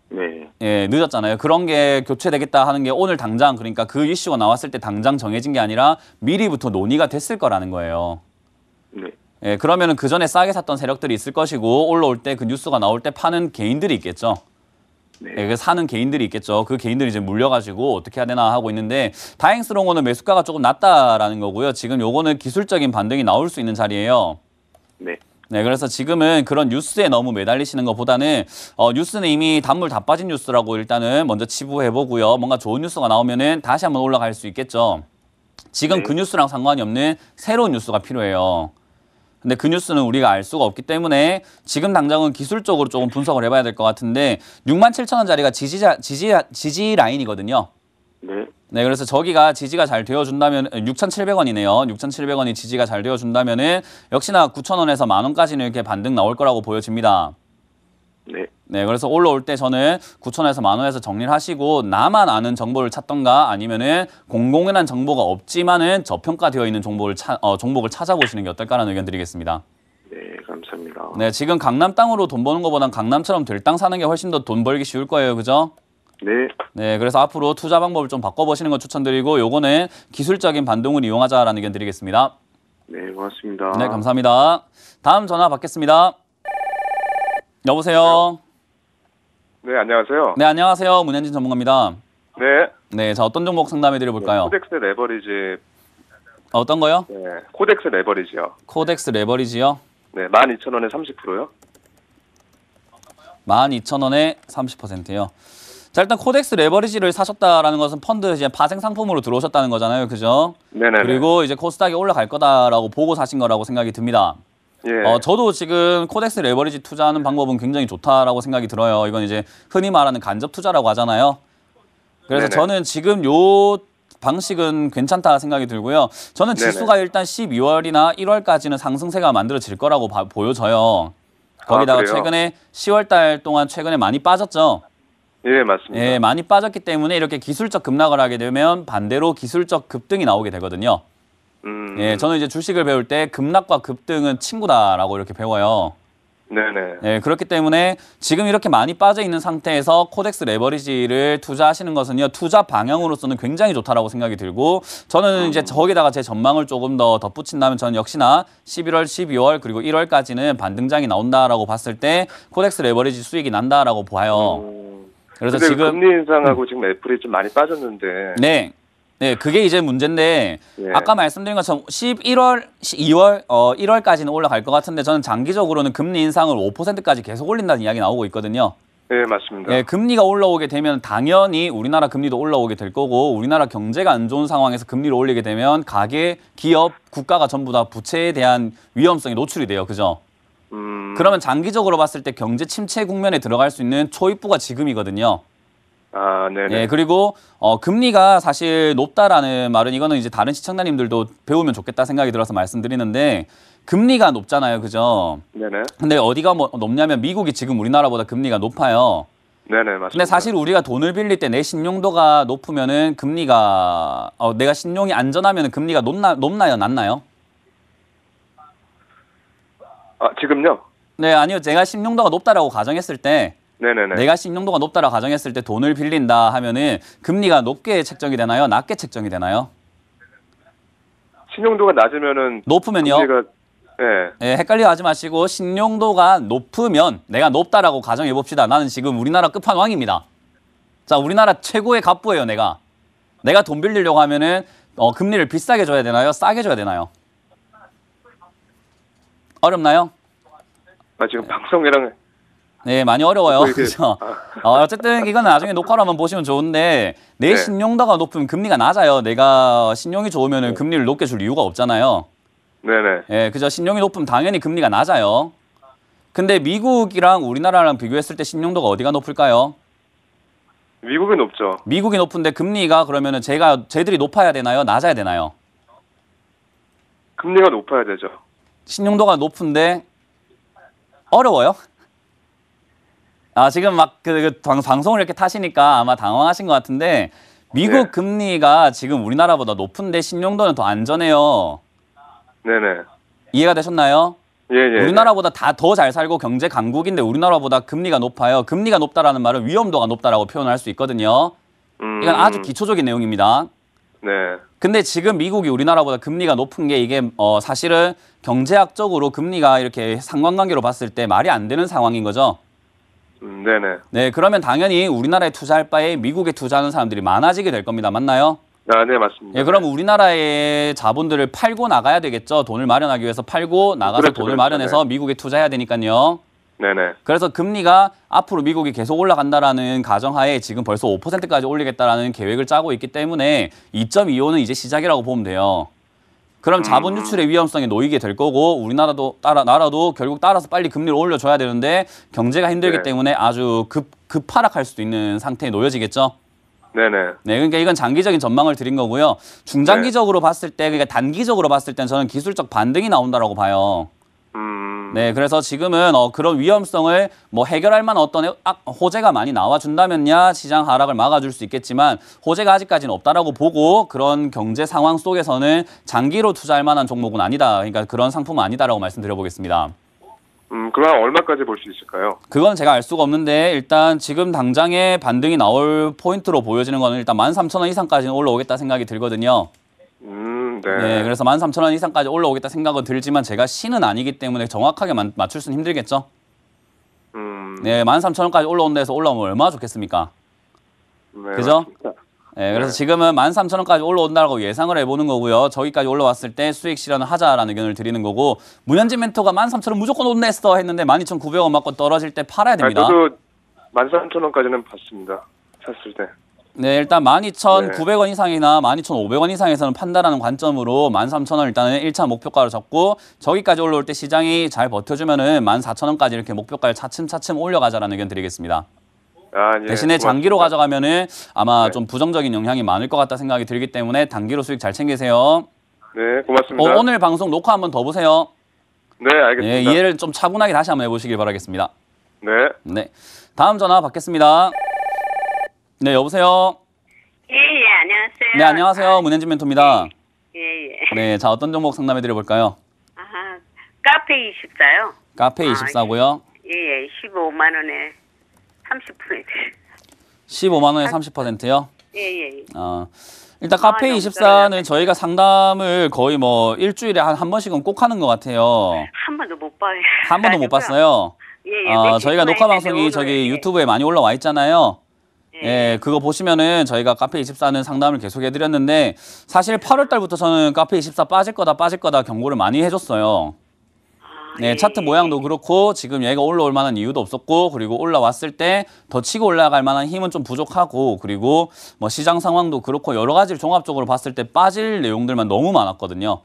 네. 예, 늦었잖아요. 그런 게 교체되겠다 하는 게 오늘 당장 그러니까 그 이슈가 나왔을 때 당장 정해진 게 아니라 미리부터 논의가 됐을 거라는 거예요. 네. 예, 그러면은 그 전에 싸게 샀던 세력들이 있을 것이고 올라올 때 그 뉴스가 나올 때 파는 개인들이 있겠죠. 네. 예, 사는 개인들이 있겠죠. 그 개인들이 이제 물려가지고 어떻게 해야 되나 하고 있는데 다행스러운 거는 매수가가 조금 낮다라는 거고요. 지금 요거는 기술적인 반등이 나올 수 있는 자리예요. 네. 네, 그래서 지금은 그런 뉴스에 너무 매달리시는 것보다는 뉴스는 이미 단물 다 빠진 뉴스라고 일단은 먼저 치부해보고요. 뭔가 좋은 뉴스가 나오면은 다시 한번 올라갈 수 있겠죠. 지금 네. 그 뉴스랑 상관이 없는 새로운 뉴스가 필요해요. 근데 그 뉴스는 우리가 알 수가 없기 때문에 지금 당장은 기술적으로 조금 분석을 해봐야 될 것 같은데 67,000원짜리가 지지 라인이거든요. 네. 네, 그래서 저기가 지지가 잘 되어준다면 6,700원이네요. 6,700원이 지지가 잘 되어준다면은 역시나 9,000원에서 10,000원까지는 이렇게 반등 나올 거라고 보여집니다. 네. 네, 그래서 올라올 때 저는 9,000원에서 10,000원에서 정리를 하시고 나만 아는 정보를 찾던가 아니면은 공공연한 정보가 없지만은 저평가되어 있는 종목을 찾아보시는 게 어떨까라는 의견 드리겠습니다. 네, 감사합니다. 네, 지금 강남 땅으로 돈 버는 것보단 강남처럼 될 땅 사는 게 훨씬 더 돈 벌기 쉬울 거예요, 그죠? 네. 네, 그래서 앞으로 투자 방법을 좀 바꿔보시는 거 추천드리고 요거는 기술적인 반등을 이용하자라는 의견 드리겠습니다. 네, 고맙습니다. 네, 감사합니다. 다음 전화 받겠습니다. 여보세요. 네, 안녕하세요. 네, 안녕하세요. 문현진 전문가입니다. 네. 네, 자 어떤 종목 상담해 드려볼까요? 코덱스 레버리지 어떤 거요? 네, 코덱스 레버리지요. 코덱스 레버리지요? 네, 12,000원에 30%요. 12,000원에 30%요. 자, 일단 코덱스 레버리지를 사셨다라는 것은 펀드 이제 파생 상품으로 들어오셨다는 거잖아요. 그죠? 네네. 그리고 이제 코스닥이 올라갈 거다라고 보고 사신 거라고 생각이 듭니다. 예. 저도 지금 코덱스 레버리지 투자하는 방법은 굉장히 좋다라고 생각이 들어요. 이건 이제 흔히 말하는 간접 투자라고 하잖아요. 그래서 네네. 저는 지금 요 방식은 괜찮다 생각이 들고요. 저는 네네. 지수가 일단 12월이나 1월까지는 상승세가 만들어질 거라고 보여져요. 거기다가 그래요? 최근에 10월 달 동안 최근에 많이 빠졌죠. 예, 맞습니다. 예, 많이 빠졌기 때문에 이렇게 기술적 급락을 하게 되면 반대로 기술적 급등이 나오게 되거든요. 예, 저는 이제 주식을 배울 때 급락과 급등은 친구다라고 이렇게 배워요. 네네. 예, 그렇기 때문에 지금 이렇게 많이 빠져 있는 상태에서 코덱스 레버리지를 투자하시는 것은요, 투자 방향으로서는 굉장히 좋다라고 생각이 들고, 저는 이제 거기다가 제 전망을 조금 더 덧붙인다면 저는 역시나 11월, 12월 그리고 1월까지는 반등장이 나온다라고 봤을 때 코덱스 레버리지 수익이 난다라고 봐요. 그래서 근데 지금 금리 인상하고 지금 애플이 좀 많이 빠졌는데. 네. 네, 그게 이제 문제인데 예. 아까 말씀드린 것처럼 11월, 2월, 1월까지는 올라갈 것 같은데 저는 장기적으로는 금리 인상을 5%까지 계속 올린다는 이야기 나오고 있거든요. 네, 맞습니다. 예, 금리가 올라오게 되면 당연히 우리나라 금리도 올라오게 될 거고 우리나라 경제가 안 좋은 상황에서 금리를 올리게 되면 가계, 기업, 국가가 전부 다 부채에 대한 위험성이 노출이 돼요. 그죠? 그러면 장기적으로 봤을 때 경제 침체 국면에 들어갈 수 있는 초입부가 지금이거든요. 아, 네네. 예, 그리고 금리가 사실 높다라는 말은 이거는 이제 다른 시청자님들도 배우면 좋겠다 생각이 들어서 말씀드리는데 금리가 높잖아요. 그죠? 네네. 근데 어디가 뭐 높냐면 미국이 지금 우리나라보다 금리가 높아요. 네네, 맞습니다. 근데 사실 우리가 돈을 빌릴 때 내 신용도가 높으면은 금리가 내가 신용이 안전하면은 금리가 높나요, 낮나요? 아, 지금요? 네, 아니요. 제가 신용도가 높다라고 가정했을 때 네네네. 내가 신용도가 높다라고 가정했을 때 돈을 빌린다 하면은 금리가 높게 책정이 되나요? 낮게 책정이 되나요? 신용도가 낮으면은 높으면요? 금리가 예. 예, 헷갈려 하지 마시고 신용도가 높으면 내가 높다라고 가정해 봅시다. 나는 지금 우리나라 끝판왕입니다. 자, 우리나라 최고의 갑부예요, 내가. 내가 돈 빌리려고 하면은 금리를 비싸게 줘야 되나요? 싸게 줘야 되나요? 어렵나요? 아, 지금 방송이랑 네, 많이 어려워요. 이게- 그렇죠. 어쨌든 이건 나중에 녹화로 한번 보시면 좋은데 내 네. 신용도가 높으면 금리가 낮아요. 내가 신용이 좋으면 금리를 높게 줄 이유가 없잖아요. 네네. 예, 그죠. 신용이 높으면 당연히 금리가 낮아요. 근데 미국이랑 우리나라랑 비교했을 때 신용도가 어디가 높을까요? 미국이 높죠. 미국이 높은데 금리가 그러면은 쟤들이 높아야 되나요? 낮아야 되나요? 금리가 높아야 되죠. 신용도가 높은데 어려워요? 지금 막 방송을 이렇게 타시니까 아마 당황하신 것 같은데 미국 네. 금리가 지금 우리나라보다 높은데 신용도는 더 안전해요. 네네. 이해가 되셨나요? 예, 예. 우리나라보다 다 더 잘 살고 경제 강국인데 우리나라보다 금리가 높아요. 금리가 높다라는 말은 위험도가 높다라고 표현할 수 있거든요. 이건 아주 기초적인 내용입니다. 네. 근데 지금 미국이 우리나라보다 금리가 높은 게 이게 사실은 경제학적으로 금리가 이렇게 상관관계로 봤을 때 말이 안 되는 상황인 거죠. 네네. 네, 그러면 당연히 우리나라에 투자할 바에 미국에 투자하는 사람들이 많아지게 될 겁니다. 맞나요? 아, 네, 맞습니다. 예, 그럼 우리나라의 자본들을 팔고 나가야 되겠죠. 돈을 마련하기 위해서 팔고 나가서 그렇죠, 돈을 그렇죠. 마련해서 미국에 투자해야 되니까요. 네네. 그래서 금리가 앞으로 미국이 계속 올라간다라는 가정하에 지금 벌써 5%까지 올리겠다라는 계획을 짜고 있기 때문에 2.25는 이제 시작이라고 보면 돼요. 그럼 자본 유출의 위험성에 놓이게 될 거고 우리나라도 나라도 결국 따라서 빨리 금리를 올려줘야 되는데 경제가 힘들기 네. 때문에 아주 급하락할 수도 있는 상태에 놓여지겠죠. 네네. 네, 그러니까 이건 장기적인 전망을 드린 거고요. 중장기적으로 봤을 때, 그러니까 단기적으로 봤을 때는 저는 기술적 반등이 나온다라고 봐요. 네, 그래서 지금은 그런 위험성을 뭐 해결할 만한 어떤 호재가 많이 나와준다면야 시장 하락을 막아줄 수 있겠지만 호재가 아직까지는 없다라고 보고 그런 경제 상황 속에서는 장기로 투자할 만한 종목은 아니다. 그러니까 그런 상품은 아니다라고 말씀드려보겠습니다. 그럼 얼마까지 볼 수 있을까요? 그건 제가 알 수가 없는데 일단 지금 당장에 반등이 나올 포인트로 보여지는 거는 일단 13,000원 이상까지는 올라오겠다 생각이 들거든요. 네. 네, 그래서 13,000원 이상까지 올라오겠다 생각은 들지만 제가 신은 아니기 때문에 정확하게 맞출 수는 힘들겠죠. 네, 13,000원까지 올라온다 해서 올라오면 얼마나 좋겠습니까? 네, 그죠? 맞습니다. 네, 그래서 네. 지금은 13,000원까지 올라온다고 예상을 해보는 거고요. 저기까지 올라왔을 때 수익 실현을 하자라는 의견을 드리는 거고 문현진 멘토가 13,000원 무조건 온냈어 했는데 12,900원 맞고 떨어질 때 팔아야 됩니다. 저도 13,000원까지는 봤습니다. 샀을 때. 네, 일단 12,900원 이상이나 12,500원 이상에서는 판다라는 관점으로 13,000원 일단은 1차 목표가로 잡고 저기까지 올라올 때 시장이 잘 버텨주면은 14,000원까지 이렇게 목표가를 차츰차츰 올려가자라는 의견 드리겠습니다. 아, 예. 대신에 장기로 고맙습니다. 가져가면은 아마 네. 좀 부정적인 영향이 많을 것 같다 생각이 들기 때문에 단기로 수익 잘 챙기세요. 네, 고맙습니다. 오늘 방송 녹화 한번 더 보세요. 네, 알겠습니다. 예, 이해를 좀 차분하게 다시 한번 해보시길 바라겠습니다. 네. 네, 다음 전화 받겠습니다. 네, 여보세요. 예, 예, 안녕하세요. 네, 안녕하세요. 문현진 멘토입니다. 예, 예. 네, 자 어떤 종목 상담해 드려볼까요? 아하, 카페 24요. 카페 24고요. 예, 예, 15만 원에 30%. 15만 원에 30%요. 예, 예. 일단 카페 너무 24는 저희가 상담을 거의 뭐 일주일에 한 번씩은 꼭 하는 것 같아요. 한 번도 못 봐요. 한 번도 못 봤어요. 예, 예. 저희가 녹화 방송이 저기 유튜브에 많이 올라와 있잖아요. 예, 그거 보시면은 저희가 카페 24는 상담을 계속 해드렸는데 사실 8월 달부터 저는 카페 24 빠질 거다 경고를 많이 해줬어요. 네, 차트 모양도 그렇고 지금 얘가 올라올 만한 이유도 없었고 그리고 올라왔을 때 더 치고 올라갈 만한 힘은 좀 부족하고 그리고 뭐 시장 상황도 그렇고 여러 가지를 종합적으로 봤을 때 빠질 내용들만 너무 많았거든요.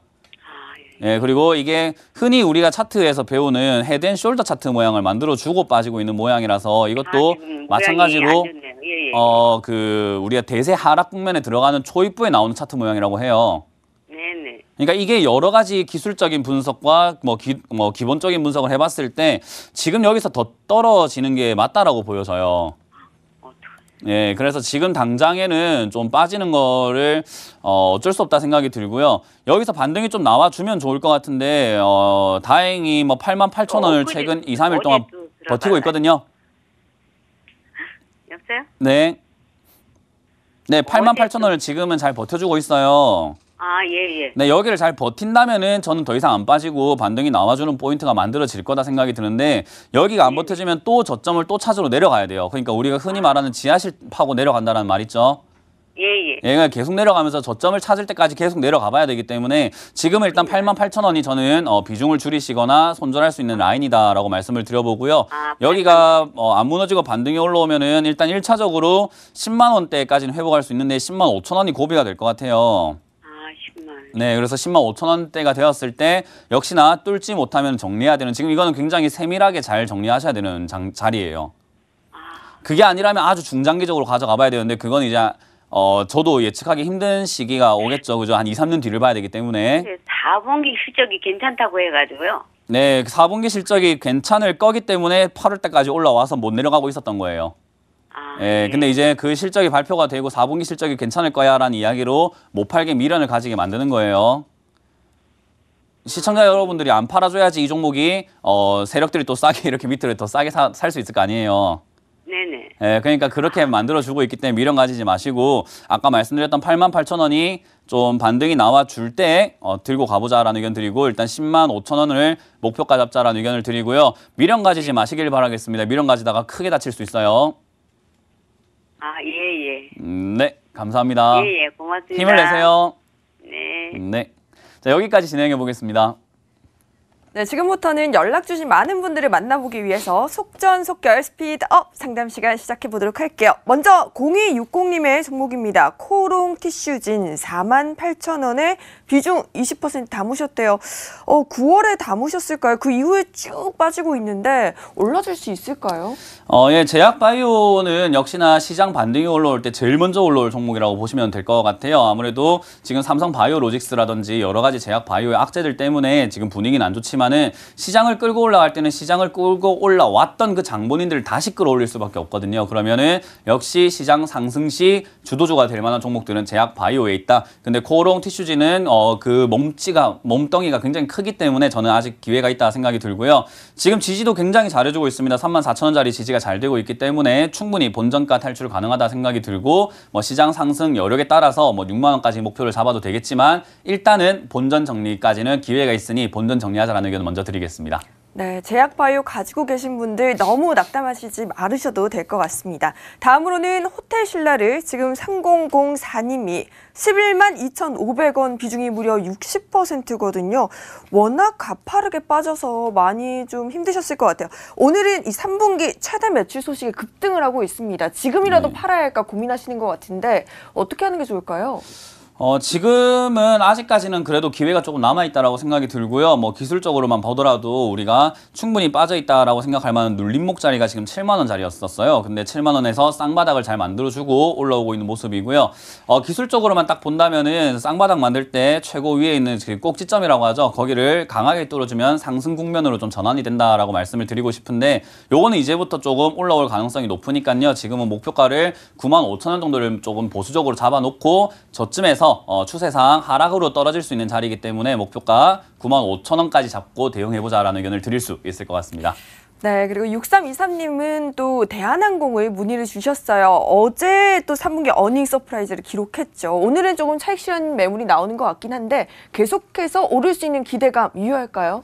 예, 그리고 이게 흔히 우리가 차트에서 배우는 헤드 앤 숄더 차트 모양을 만들어주고 빠지고 있는 모양이라서 이것도 마찬가지로 예, 예. 우리가 대세 하락 국면에 들어가는 초입부에 나오는 차트 모양이라고 해요. 네네. 그러니까 이게 여러 가지 기술적인 분석과 기본적인 분석을 해봤을 때 지금 여기서 더 떨어지는 게 맞다라고 보여져요. 예, 그래서 지금 당장에는 좀 빠지는 거를 어쩔 수 없다 생각이 들고요. 여기서 반등이 좀 나와주면 좋을 것 같은데 다행히 뭐 88,000원을 최근 2, 3일 동안 버티고 있거든요. 여보세요? 네. 네, 88,000원을 지금은 잘 버텨주고 있어요. 아, 예, 예. 네, 여기를 잘 버틴다면은 저는 더 이상 안 빠지고 반등이 나와주는 포인트가 만들어질 거다 생각이 드는데 여기가 안 버텨지면 또 저점을 또 찾으러 내려가야 돼요. 그러니까 우리가 흔히 말하는 지하실 파고 내려간다는 말 있죠. 예, 예. 얘가 계속 내려가면서 저점을 찾을 때까지 계속 내려가 봐야 되기 때문에 지금은 일단 88,000원이 저는 비중을 줄이시거나 손절할 수 있는 라인이다라고 말씀을 드려보고요. 여기가 안 무너지고 반등이 올라오면은 일단 1차적으로 10만 원대까지는 회복할 수 있는데 10만 5천 원이 고비가 될 것 같아요. 네, 그래서 10만 5천 원대가 되었을 때 역시나 뚫지 못하면 정리해야 되는 지금 이거는 굉장히 세밀하게 잘 정리하셔야 되는 자리예요. 그게 아니라면 아주 중장기적으로 가져가 봐야 되는데 그건 이제 저도 예측하기 힘든 시기가 오겠죠. 그죠? 한 2, 3년 뒤를 봐야 되기 때문에. 4분기 실적이 괜찮다고 해가지고요. 네, 4분기 실적이 괜찮을 거기 때문에 8월 때까지 올라와서 못 내려가고 있었던 거예요. 예, 근데 이제 그 실적이 발표가 되고 4분기 실적이 괜찮을 거야라는 이야기로 못 팔게 미련을 가지게 만드는 거예요. 시청자 여러분들이 안 팔아줘야지 이 종목이 세력들이 또 싸게 이렇게 밑으로 더 싸게 살 수 있을 거 아니에요. 네네. 예, 그러니까 그렇게 만들어주고 있기 때문에 미련 가지지 마시고 아까 말씀드렸던 88,000원이 좀 반등이 나와줄 때 들고 가보자라는 의견 드리고 일단 10만 5천 원을 목표가 잡자라는 의견을 드리고요. 미련 가지지 마시길 바라겠습니다. 미련 가지다가 크게 다칠 수 있어요. 아, 예, 예. 네, 감사합니다. 예, 예, 고맙습니다. 힘을 내세요. 네. 네. 자, 여기까지 진행해 보겠습니다. 네, 지금부터는 연락 주신 많은 분들을 만나보기 위해서 속전속결 스피드업 상담 시간 시작해 보도록 할게요. 먼저 0260님의 종목입니다. 코롱 티슈진 48,000원에 비중 20% 담으셨대요. 9월에 담으셨을까요? 그 이후에 쭉 빠지고 있는데 올라줄 수 있을까요? 예, 제약바이오는 역시나 시장 반등이 올라올 때 제일 먼저 올라올 종목이라고 보시면 될 것 같아요. 아무래도 지금 삼성바이오로직스라든지 여러 가지 제약바이오의 악재들 때문에 지금 분위기는 안 좋지만은 시장을 끌고 올라갈 때는 시장을 끌고 올라왔던 그 장본인들을 다시 끌어올릴 수밖에 없거든요. 그러면은 역시 시장 상승 시 주도주가 될 만한 종목들은 제약바이오에 있다. 근데 코롱 티슈지는 그 몸뚱이가 굉장히 크기 때문에 저는 아직 기회가 있다 생각이 들고요. 지금 지지도 굉장히 잘해주고 있습니다. 34,000원짜리 지지가 잘 되고 있기 때문에 충분히 본전가 탈출 가능하다 생각이 들고 뭐 시장 상승 여력에 따라서 뭐 6만 원까지 목표를 잡아도 되겠지만 일단은 본전 정리까지는 기회가 있으니 본전 정리하자라는 의견을 먼저 드리겠습니다. 네, 제약바이오 가지고 계신 분들 너무 낙담하시지 않으셔도 될 것 같습니다. 다음으로는 호텔신라를 지금 3004님이 11만 2,500원 비중이 무려 60%거든요. 워낙 가파르게 빠져서 많이 좀 힘드셨을 것 같아요. 오늘은 이 3분기 최대 매출 소식에 급등을 하고 있습니다. 지금이라도 팔아야 할까 고민하시는 것 같은데 어떻게 하는 게 좋을까요? 지금은 아직까지는 그래도 기회가 조금 남아있다라고 생각이 들고요. 뭐 기술적으로만 보더라도 우리가 충분히 빠져있다라고 생각할 만한 눌림목 자리가 지금 7만 원 자리였었어요. 근데 7만 원에서 쌍바닥을 잘 만들어주고 올라오고 있는 모습이고요. 기술적으로만 딱 본다면은 쌍바닥 만들 때 최고 위에 있는 꼭지점이라고 하죠. 거기를 강하게 뚫어주면 상승 국면으로 좀 전환이 된다라고 말씀을 드리고 싶은데 요거는 이제부터 조금 올라올 가능성이 높으니까요. 지금은 목표가를 95,000원 정도를 조금 보수적으로 잡아놓고 저쯤에서 추세상 하락으로 떨어질 수 있는 자리이기 때문에 목표가 95,000원까지 잡고 대응해보자라는 의견을 드릴 수 있을 것 같습니다. 네, 그리고 6323님은 또 대한항공을 문의를 주셨어요. 어제 또 3분기 어닝 서프라이즈를 기록했죠. 오늘은 조금 차익 실현 매물이 나오는 것 같긴 한데 계속해서 오를 수 있는 기대감 유효할까요?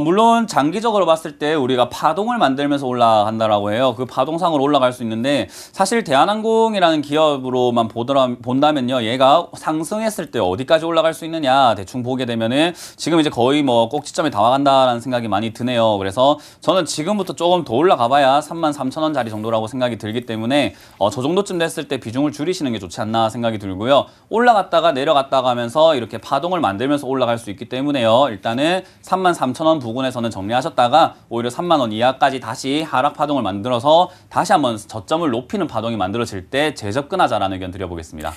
물론 장기적으로 봤을 때 우리가 파동을 만들면서 올라간다라고 해요. 그 파동상으로 올라갈 수 있는데 사실 대한항공이라는 기업으로만 본다면요. 얘가 상승했을 때 어디까지 올라갈 수 있느냐 대충 보게 되면은 지금 이제 거의 뭐 꼭지점에 다 와간다라는 생각이 많이 드네요. 그래서 저는 지금부터 조금 더 올라가 봐야 33,000원 자리 정도라고 생각이 들기 때문에 저 정도쯤 됐을 때 비중을 줄이시는 게 좋지 않나 생각이 들고요. 올라갔다가 내려갔다가 하면서 이렇게 파동을 만들면서 올라갈 수 있기 때문에요. 일단은 33,000원 부근에서는 정리하셨다가 오히려 3만 원 이하까지 다시 하락 파동을 만들어서 다시 한번 저점을 높이는 파동이 만들어질 때 재접근하자라는 의견 드려보겠습니다.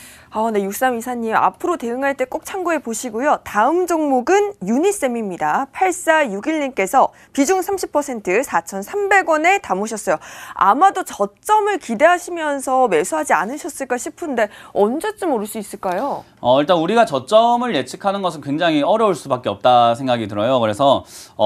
네, 6324님 앞으로 대응할 때 꼭 참고해 보시고요. 다음 종목은 유니쌤입니다. 8461님께서 비중 30% 4,300원에 담으셨어요. 아마도 저점을 기대하시면서 매수하지 않으셨을까 싶은데 언제쯤 오를 수 있을까요? 일단 우리가 저점을 예측하는 것은 굉장히 어려울 수밖에 없다 생각이 들어요. 그래서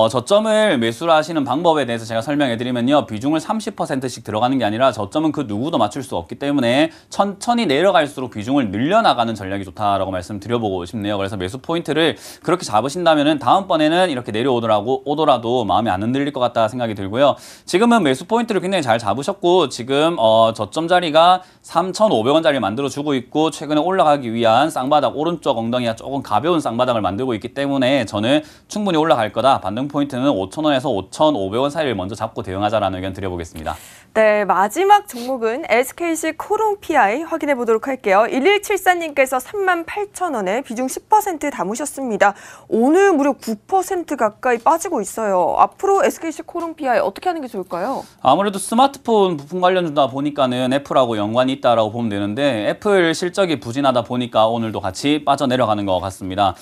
저점을 매수를 하시는 방법에 대해서 제가 설명해 드리면요. 비중을 30%씩 들어가는 게 아니라 저점은 그 누구도 맞출 수 없기 때문에 천천히 내려갈수록 비중을 늘려나가는 전략이 좋다라고 말씀드려보고 싶네요. 그래서 매수 포인트를 그렇게 잡으신다면은 다음번에는 이렇게 내려오더라도 마음이 안 흔들릴 것 같다 생각이 들고요. 지금은 매수 포인트를 굉장히 잘 잡으셨고 지금 저점 자리가 3,500원 자리를 만들어주고 있고 최근에 올라가기 위한 쌍바닥 오른쪽 엉덩이가 조금 가벼운 쌍바닥을 만들고 있기 때문에 저는 충분히 올라갈 거다. 반등 포인트는 5,000원에서 5,500원 사이를 먼저 잡고 대응하자라는 의견 드려보겠습니다. 네, 마지막 종목은 SKC 코롱PI 확인해 보도록 할게요. 1174님께서 38,000원에 비중 10% 담으셨습니다. 오늘 무려 9% 가까이 빠지고 있어요. 앞으로 SKC 코롱PI 어떻게 하는 게 좋을까요? 아무래도 스마트폰 부품 관련주다 보니까는 애플하고 연관이 있다라고 보면 되는데 애플 실적이 부진하다 보니까 오늘도 같이 빠져내려가는 것 같습니다.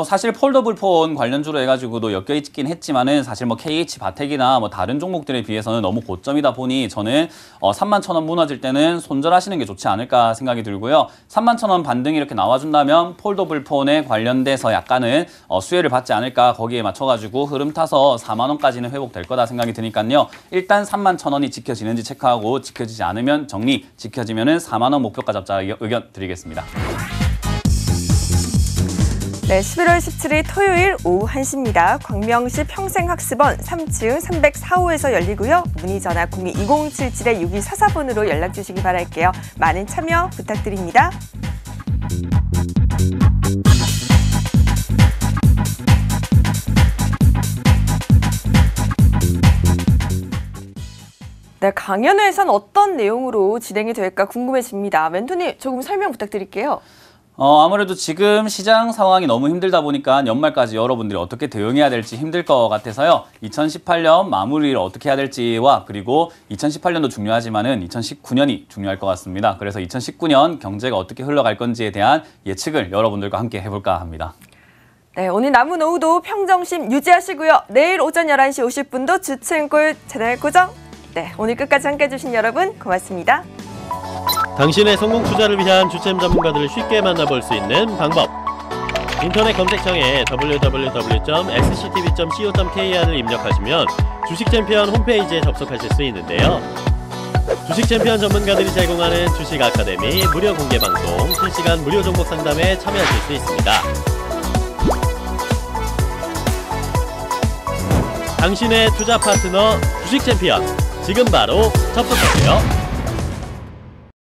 사실 폴더블 폰 관련주로 해가지고도 엮여있긴 했지만은 사실 뭐 KH 바텍이나 뭐 다른 종목들에 비해서는 너무 고점이다 보니 저는 31,000원 무너질 때는 손절하시는 게 좋지 않을까 생각이 들고요. 31,000원 반등이 이렇게 나와준다면 폴더블 폰에 관련돼서 약간은 수혜를 받지 않을까 거기에 맞춰가지고 흐름 타서 4만 원까지는 회복될 거다 생각이 드니까요. 일단 31,000원이 지켜지는지 체크하고 지켜지지 않으면 정리, 지켜지면은 4만 원 목표가 잡자 의견 드리겠습니다. 네, 11월 17일 토요일 오후 1시입니다. 광명시 평생학습원 3층 304호에서 열리고요. 문의 전화 02-2077-6244번으로 연락 주시기 바랄게요. 많은 참여 부탁드립니다. 네, 강연회에선 어떤 내용으로 진행이 될까 궁금해집니다. 멘토님 조금 설명 부탁드릴게요. 아무래도 지금 시장 상황이 너무 힘들다 보니까 연말까지 여러분들이 어떻게 대응해야 될지 힘들 것 같아서요. 2018년 마무리를 어떻게 해야 될지와 그리고 2018년도 중요하지만은 2019년이 중요할 것 같습니다. 그래서 2019년 경제가 어떻게 흘러갈 건지에 대한 예측을 여러분들과 함께 해볼까 합니다. 네, 오늘 남은 오후도 평정심 유지하시고요. 내일 오전 11시 50분도 주채널 채널 고정. 네, 오늘 끝까지 함께해 주신 여러분 고맙습니다. 당신의 성공 투자를 위한 주템 전문가들을 쉽게 만나볼 수 있는 방법. 인터넷 검색창에 www.sctv.co.kr을 입력하시면 주식챔피언 홈페이지에 접속하실 수 있는데요. 주식챔피언 전문가들이 제공하는 주식 아카데미 무료 공개 방송, 실시간 무료 종목 상담에 참여하실 수 있습니다. 당신의 투자 파트너 주식 챔피언 지금 바로 접속하세요.